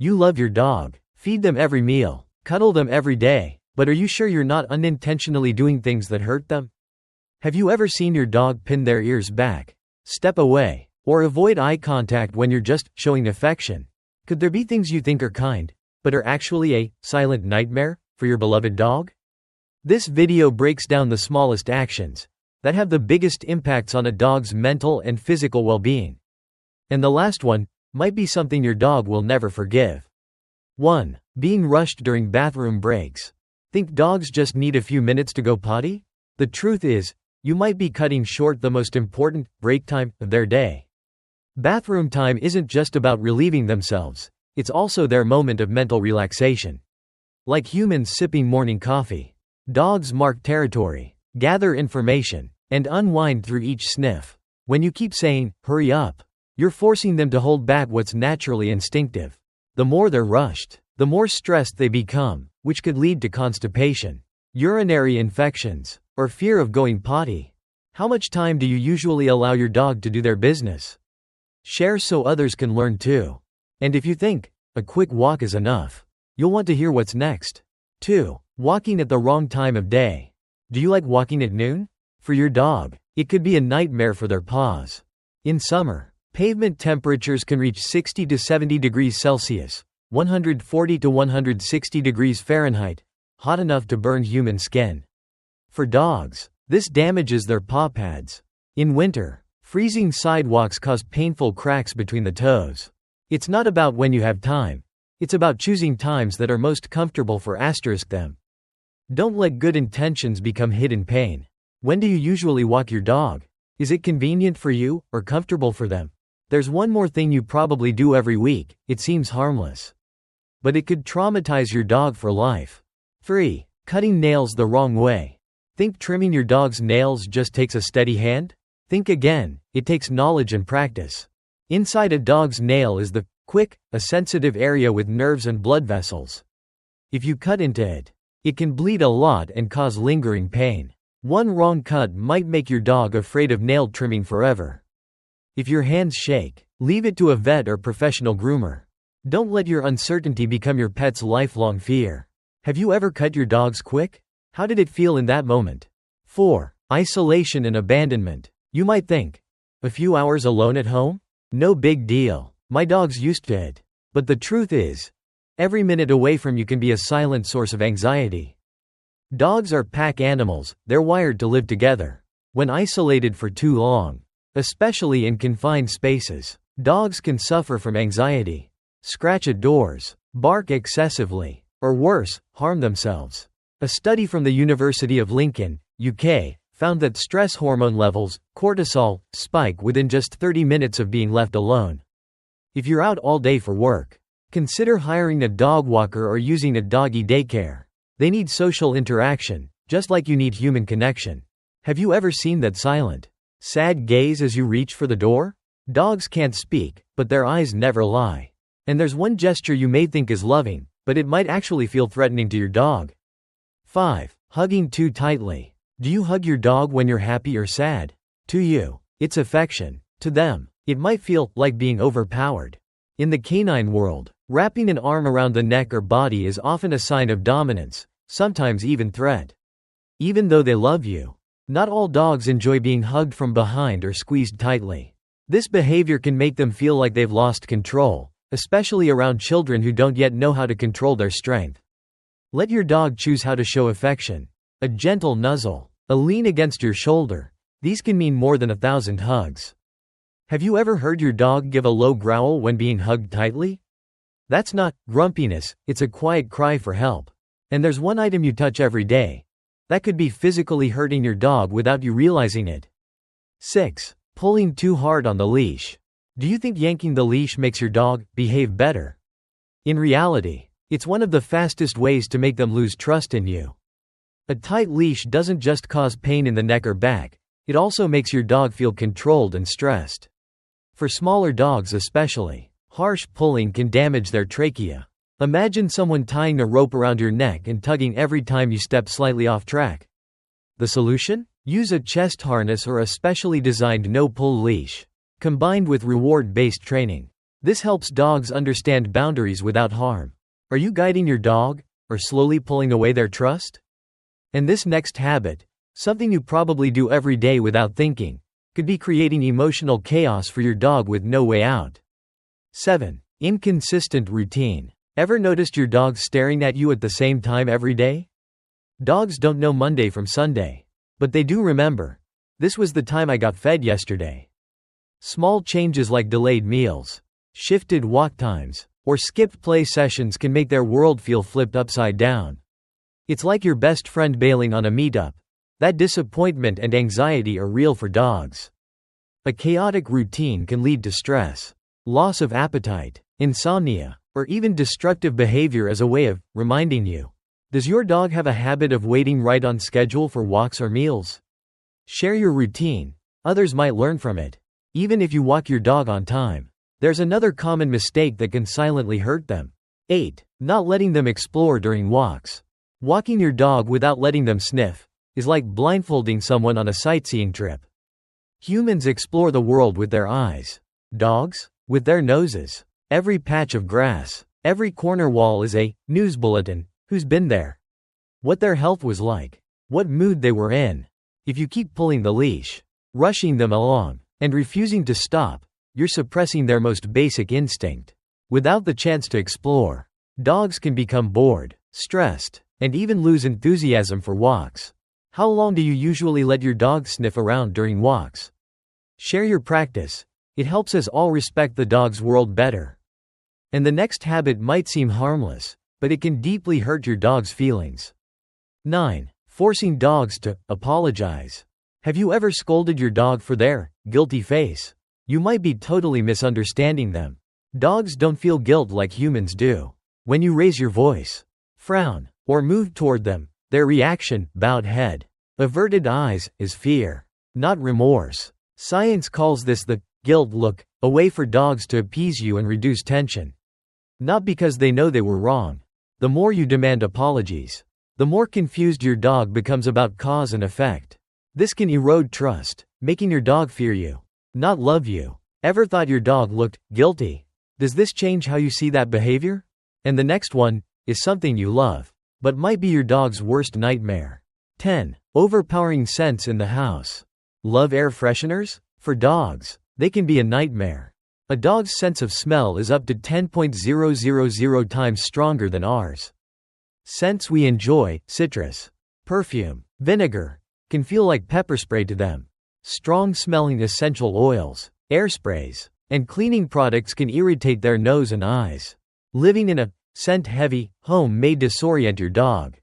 You love your dog. Feed them every meal. Cuddle them every day. But are you sure you're not unintentionally doing things that hurt them? Have you ever seen your dog pin their ears back, step away, or avoid eye contact when you're just showing affection? Could there be things you think are kind, but are actually a silent nightmare for your beloved dog? This video breaks down the smallest actions that have the biggest impacts on a dog's mental and physical well-being. And the last one might be something your dog will never forgive. 1. Being rushed during bathroom breaks. Think dogs just need a few minutes to go potty? The truth is, you might be cutting short the most important break time of their day. Bathroom time isn't just about relieving themselves, it's also their moment of mental relaxation. Like humans sipping morning coffee, dogs mark territory, gather information, and unwind through each sniff. When you keep saying, "Hurry up," you're forcing them to hold back what's naturally instinctive. The more they're rushed, the more stressed they become, which could lead to constipation, urinary infections, or fear of going potty. How much time do you usually allow your dog to do their business? Share so others can learn too. And if you think a quick walk is enough, you'll want to hear what's next. 2. Walking at the wrong time of day. Do you like walking at noon? For your dog, it could be a nightmare for their paws. In summer, pavement temperatures can reach 60 to 70 degrees Celsius, 140 to 160 degrees Fahrenheit, hot enough to burn human skin. For dogs, this damages their paw pads. In winter, freezing sidewalks cause painful cracks between the toes. It's not about when you have time. It's about choosing times that are most comfortable for them. Don't let good intentions become hidden pain. When do you usually walk your dog? Is it convenient for you or comfortable for them? There's one more thing you probably do every week. It seems harmless, but it could traumatize your dog for life. 3. Cutting nails the wrong way. Think trimming your dog's nails just takes a steady hand? Think again, it takes knowledge and practice. Inside a dog's nail is the a sensitive area with nerves and blood vessels. If you cut into it, it can bleed a lot and cause lingering pain. One wrong cut might make your dog afraid of nail trimming forever. If your hands shake, leave it to a vet or professional groomer. Don't let your uncertainty become your pet's lifelong fear. Have you ever cut your dog's quick? How did it feel in that moment? 4. Isolation and abandonment. You might think, a few hours alone at home? No big deal. My dog's used to it. But the truth is, every minute away from you can be a silent source of anxiety. Dogs are pack animals, they're wired to live together. When isolated for too long, especially in confined spaces, dogs can suffer from anxiety, scratch at doors, bark excessively, or worse, harm themselves. A study from the University of Lincoln, UK, found that stress hormone levels, cortisol, spike within just 30 minutes of being left alone. If you're out all day for work, consider hiring a dog walker or using a doggy daycare. They need social interaction, just like you need human connection. Have you ever seen that silent, sad gaze as you reach for the door? Dogs can't speak, but their eyes never lie. And there's one gesture you may think is loving, but it might actually feel threatening to your dog. 5. Hugging too tightly. Do you hug your dog when you're happy or sad? To you, it's affection. To them, it might feel like being overpowered. In the canine world, wrapping an arm around the neck or body is often a sign of dominance, sometimes even threat. Even though they love you, not all dogs enjoy being hugged from behind or squeezed tightly. This behavior can make them feel like they've lost control, especially around children who don't yet know how to control their strength. Let your dog choose how to show affection. A gentle nuzzle, a lean against your shoulder. These can mean more than 1,000 hugs. Have you ever heard your dog give a low growl when being hugged tightly? That's not grumpiness, it's a quiet cry for help. And there's one item you touch every day that could be physically hurting your dog without you realizing it. 6. Pulling too hard on the leash. Do you think yanking the leash makes your dog behave better? In reality, it's one of the fastest ways to make them lose trust in you. A tight leash doesn't just cause pain in the neck or back, it also makes your dog feel controlled and stressed. For smaller dogs especially, harsh pulling can damage their trachea. Imagine someone tying a rope around your neck and tugging every time you step slightly off track. The solution? Use a chest harness or a specially designed no-pull leash. Combined with reward-based training, This helps dogs understand boundaries without harm. Are you guiding your dog, or slowly pulling away their trust? And this next habit, something you probably do every day without thinking, could be creating emotional chaos for your dog with no way out. 7. Inconsistent routine. Ever noticed your dog staring at you at the same time every day? Dogs don't know Monday from Sunday. But they do remember. This was the time I got fed yesterday. Small changes like delayed meals, shifted walk times, or skipped play sessions can make their world feel flipped upside down. It's like your best friend bailing on a meetup. That disappointment and anxiety are real for dogs. A chaotic routine can lead to stress, loss of appetite, insomnia, or even destructive behavior as a way of reminding you. Does your dog have a habit of waiting right on schedule for walks or meals? Share your routine. Others might learn from it. Even if you walk your dog on time, there's another common mistake that can silently hurt them. 8. Not letting them explore during walks. Walking your dog without letting them sniff is like blindfolding someone on a sightseeing trip. Humans explore the world with their eyes. Dogs, with their noses. Every patch of grass, every corner wall is a news bulletin. Who's been there? What their health was like. What mood they were in. If you keep pulling the leash, rushing them along, and refusing to stop, you're suppressing their most basic instinct. Without the chance to explore, dogs can become bored, stressed, and even lose enthusiasm for walks. How long do you usually let your dog sniff around during walks? Share your practice. It helps us all respect the dog's world better. And the next habit might seem harmless, but it can deeply hurt your dog's feelings. 9. Forcing dogs to apologize. Have you ever scolded your dog for their guilty face? You might be totally misunderstanding them. Dogs don't feel guilt like humans do. When you raise your voice, frown, or move toward them, their reaction, bowed head, averted eyes, is fear, not remorse. Science calls this the guilt look, a way for dogs to appease you and reduce tension. Not because they know they were wrong. The more you demand apologies, the more confused your dog becomes about cause and effect. This can erode trust, making your dog fear you, not love you. Ever thought your dog looked guilty? Does this change how you see that behavior? And the next one is something you love, but might be your dog's worst nightmare. 10. Overpowering scents in the house. Love air fresheners? For dogs, they can be a nightmare. A dog's sense of smell is up to 10,000 times stronger than ours. Scents we enjoy, citrus, perfume, vinegar, can feel like pepper spray to them. Strong-smelling essential oils, air sprays, and cleaning products can irritate their nose and eyes. Living in a scent-heavy home may disorient your dog,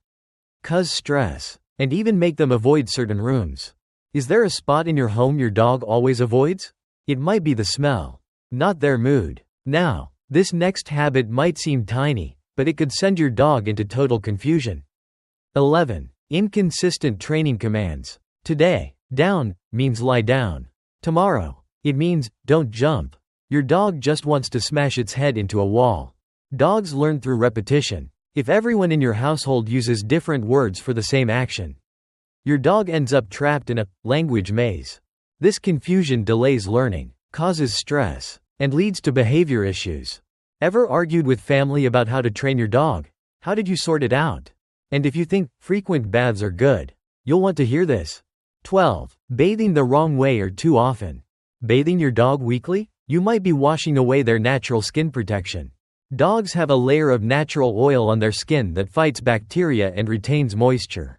cause stress, and even make them avoid certain rooms. Is there a spot in your home your dog always avoids? It might be the smell, not their mood. Now, this next habit might seem tiny, but it could send your dog into total confusion. 11. Inconsistent training commands. Today, down means lie down. Tomorrow, it means don't jump. Your dog just wants to smash its head into a wall. Dogs learn through repetition. If everyone in your household uses different words for the same action, your dog ends up trapped in a language maze. This confusion delays learning, causes stress, and leads to behavior issues. Ever argued with family about how to train your dog? How did you sort it out? And if you think frequent baths are good, you'll want to hear this. 12. Bathing the wrong way or too often. Bathing your dog weekly? You might be washing away their natural skin protection. Dogs have a layer of natural oil on their skin that fights bacteria and retains moisture.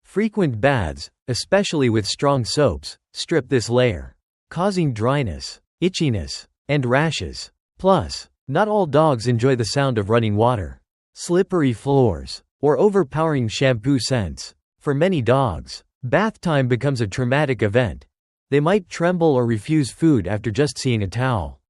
Frequent baths, especially with strong soaps, strip this layer, causing dryness, itchiness, and rashes. Plus, not all dogs enjoy the sound of running water, slippery floors, or overpowering shampoo scents. For many dogs, bath time becomes a traumatic event. They might tremble or refuse food after just seeing a towel.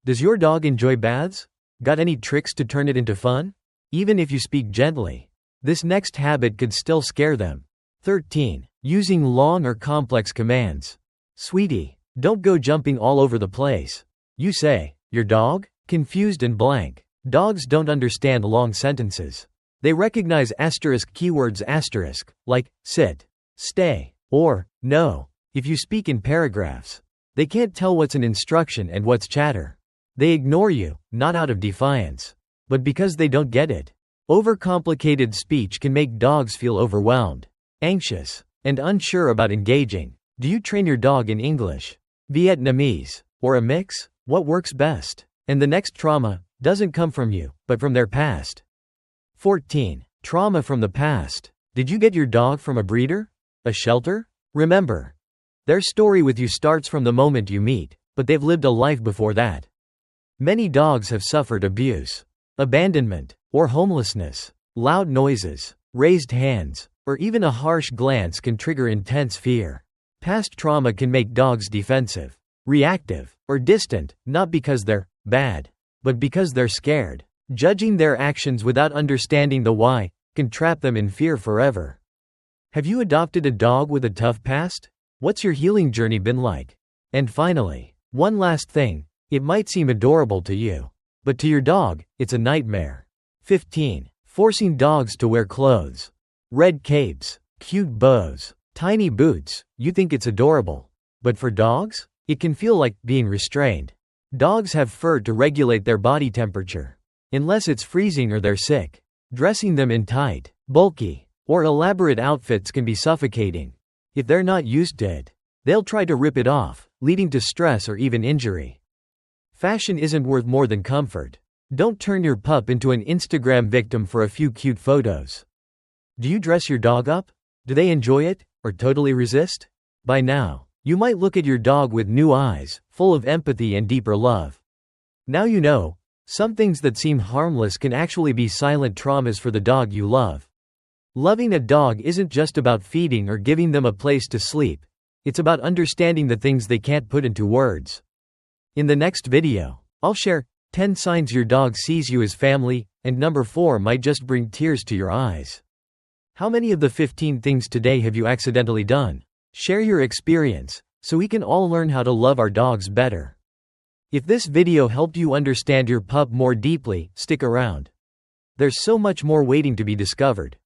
Does your dog enjoy baths? Got any tricks to turn it into fun? Even if you speak gently, this next habit could still scare them. 13. Using long or complex commands. Sweetie, don't go jumping all over the place. You say, your dog? Confused and blank. Dogs don't understand long sentences. They recognize asterisk keywords asterisk, like sit, stay, or no. If you speak in paragraphs, they can't tell what's an instruction and what's chatter. They ignore you, not out of defiance, but because they don't get it. Overcomplicated speech can make dogs feel overwhelmed, anxious, and unsure about engaging. Do you train your dog in English, Vietnamese, or a mix? What works best? And the next trauma doesn't come from you, but from their past. 14. Trauma from the past. Did you get your dog from a breeder? A shelter? Remember, their story with you starts from the moment you meet, but they've lived a life before that. Many dogs have suffered abuse, abandonment, or homelessness. Loud noises, raised hands, or even a harsh glance can trigger intense fear. Past trauma can make dogs defensive, reactive, or distant, not because they're bad, but because they're scared. Judging their actions without understanding the why can trap them in fear forever. Have you adopted a dog with a tough past? What's your healing journey been like? And finally, one last thing. It might seem adorable to you, but to your dog, it's a nightmare. 15. Forcing dogs to wear clothes. Red capes, cute bows, tiny boots. You think it's adorable. But for dogs, it can feel like being restrained. Dogs have fur to regulate their body temperature. Unless it's freezing or they're sick. Dressing them in tight, bulky, or elaborate outfits can be suffocating. If they're not used to it, they'll try to rip it off, leading to stress or even injury. Fashion isn't worth more than comfort. Don't turn your pup into an Instagram victim for a few cute photos. Do you dress your dog up? Do they enjoy it, or totally resist? By now, you might look at your dog with new eyes, full of empathy and deeper love. Now you know, some things that seem harmless can actually be silent traumas for the dog you love. Loving a dog isn't just about feeding or giving them a place to sleep. It's about understanding the things they can't put into words. In the next video, I'll share 10 signs your dog sees you as family, and number 4 might just bring tears to your eyes. How many of the 15 things today have you accidentally done? Share your experience, so we can all learn how to love our dogs better. If this video helped you understand your pup more deeply, stick around. There's so much more waiting to be discovered.